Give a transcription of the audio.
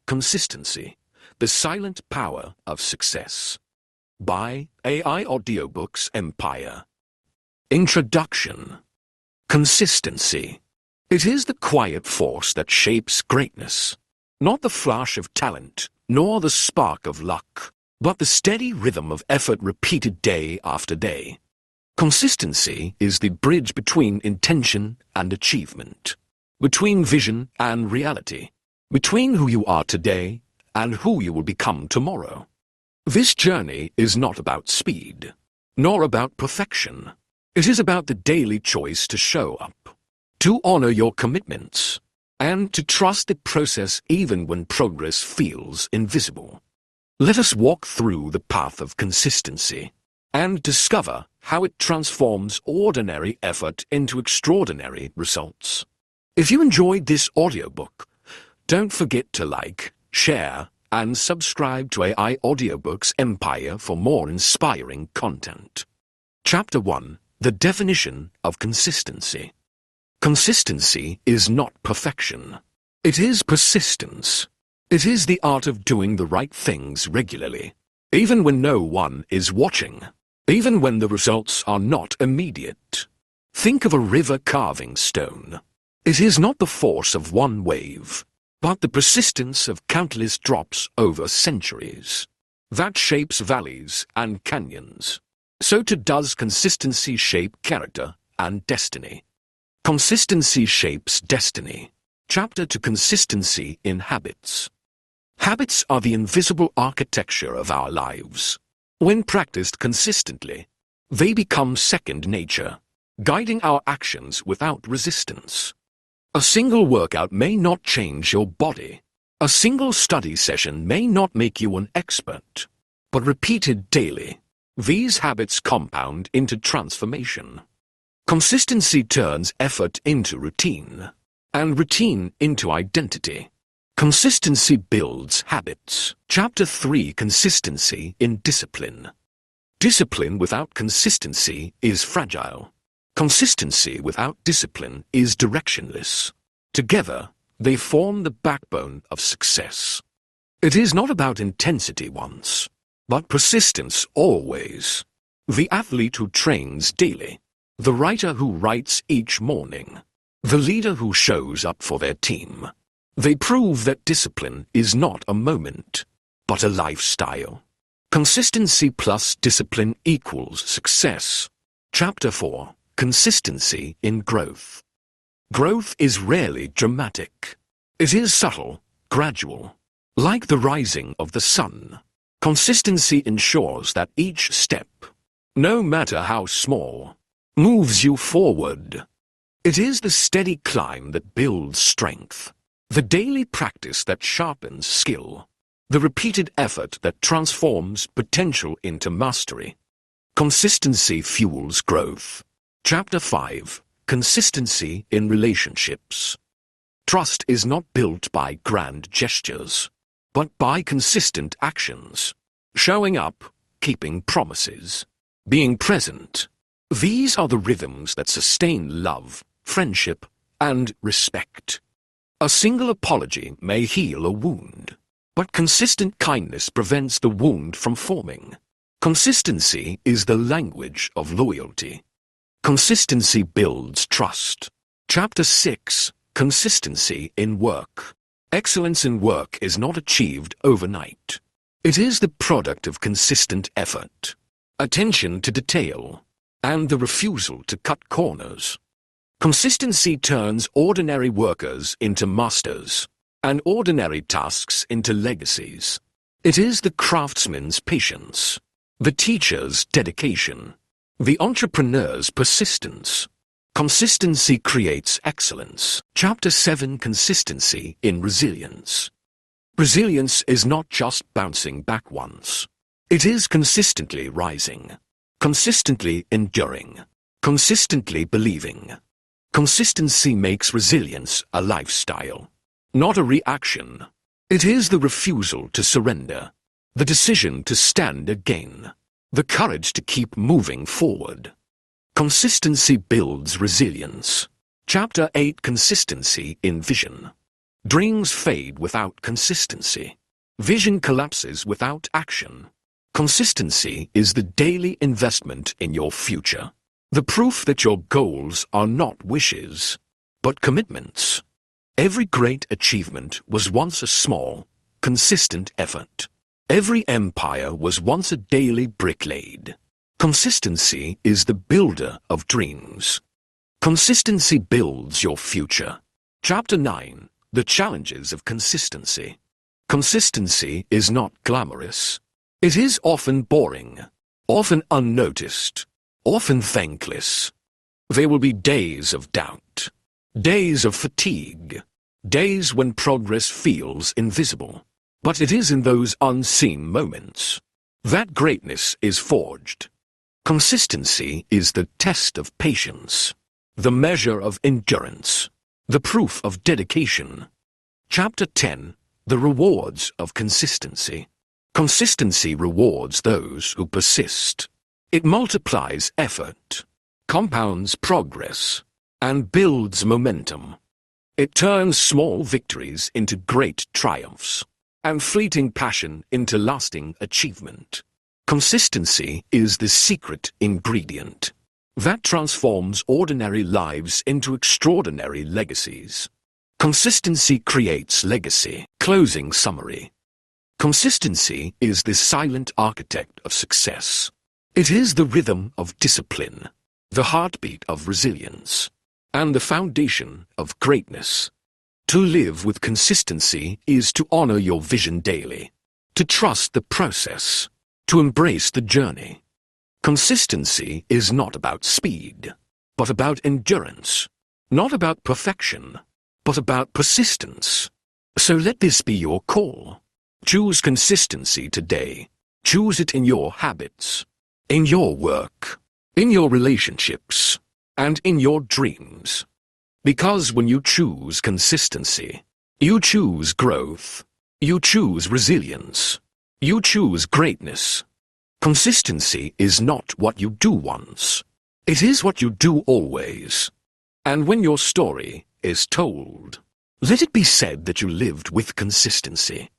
Consistency, the Silent Power of Success. By AI Audiobooks Empire. Introduction. Consistency. It is the quiet force that shapes greatness. Not the flash of talent, nor the spark of luck, but the steady rhythm of effort repeated day after day. Consistency is the bridge between intention and achievement, between vision and reality, between who you are today and who you will become tomorrow. This journey is not about speed, nor about perfection. It is about the daily choice to show up, to honor your commitments, and to trust the process even when progress feels invisible. Let us walk through the path of consistency and discover how it transforms ordinary effort into extraordinary results. If you enjoyed this audiobook, don't forget to like, share, and subscribe to AI Audiobooks Empire for more inspiring content. Chapter 1. The Definition of Consistency. Consistency is not perfection. It is persistence. It is the art of doing the right things regularly, even when no one is watching, even when the results are not immediate. Think of a river carving stone. It is not the force of one wave, but the persistence of countless drops over centuries that shapes valleys and canyons. So too does consistency shape character and destiny. Consistency shapes destiny. Chapter 2. Consistency in habits. Habits are the invisible architecture of our lives. When practiced consistently, they become second nature, guiding our actions without resistance. A single workout may not change your body. A single study session may not make you an expert. But repeated daily, these habits compound into transformation. Consistency turns effort into routine, and routine into identity. Consistency builds habits. Chapter 3. Consistency in discipline. Discipline without consistency is fragile. Consistency without discipline is directionless. Together, they form the backbone of success. It is not about intensity once, but persistence always. The athlete who trains daily, the writer who writes each morning, the leader who shows up for their team. They prove that discipline is not a moment, but a lifestyle. Consistency plus discipline equals success. Chapter 4. Consistency in growth. Growth is rarely dramatic. It is subtle, gradual. Like the rising of the sun, consistency ensures that each step, no matter how small, moves you forward. It is the steady climb that builds strength, the daily practice that sharpens skill, the repeated effort that transforms potential into mastery. Consistency fuels growth. Chapter 5. Consistency in relationships. Trust is not built by grand gestures, but by consistent actions. Showing up, keeping promises, being present. These are the rhythms that sustain love, friendship, and respect. A single apology may heal a wound, but consistent kindness prevents the wound from forming. Consistency is the language of loyalty. Consistency builds trust. Chapter 6. Consistency in work. Excellence in work is not achieved overnight. It is the product of consistent effort, attention to detail, and the refusal to cut corners. Consistency turns ordinary workers into masters, and ordinary tasks into legacies. It is the craftsman's patience, the teacher's dedication, the entrepreneur's persistence. Consistency creates excellence. Chapter 7. Consistency in resilience. Resilience is not just bouncing back once. It is consistently rising, consistently enduring, consistently believing. Consistency makes resilience a lifestyle, not a reaction. It is the refusal to surrender, the decision to stand again, the courage to keep moving forward. Consistency builds resilience. Chapter 8. Consistency in vision. Dreams fade without consistency. Vision collapses without action. Consistency is the daily investment in your future. The proof that your goals are not wishes, but commitments. Every great achievement was once a small, consistent effort. Every empire was once a daily brick laid. Consistency is the builder of dreams. Consistency builds your future. Chapter 9. The Challenges of Consistency. Consistency is not glamorous. It is often boring, often unnoticed, often thankless. There will be days of doubt, days of fatigue, days when progress feels invisible. But it is in those unseen moments that greatness is forged. Consistency is the test of patience, the measure of endurance, the proof of dedication. Chapter 10. The Rewards of Consistency. Consistency rewards those who persist. It multiplies effort, compounds progress, and builds momentum. It turns small victories into great triumphs, and fleeting passion into lasting achievement. Consistency is the secret ingredient that transforms ordinary lives into extraordinary legacies. Consistency creates legacy. Closing summary. Consistency is the silent architect of success. It is the rhythm of discipline, the heartbeat of resilience, and the foundation of greatness. To live with consistency is to honor your vision daily, to trust the process, to embrace the journey. Consistency is not about speed, but about endurance, not about perfection, but about persistence. So let this be your call. Choose consistency today. Choose it in your habits, in your work, in your relationships, and in your dreams. Because when you choose consistency, you choose growth, you choose resilience, you choose greatness. Consistency is not what you do once. It is what you do always. And when your story is told, let it be said that you lived with consistency.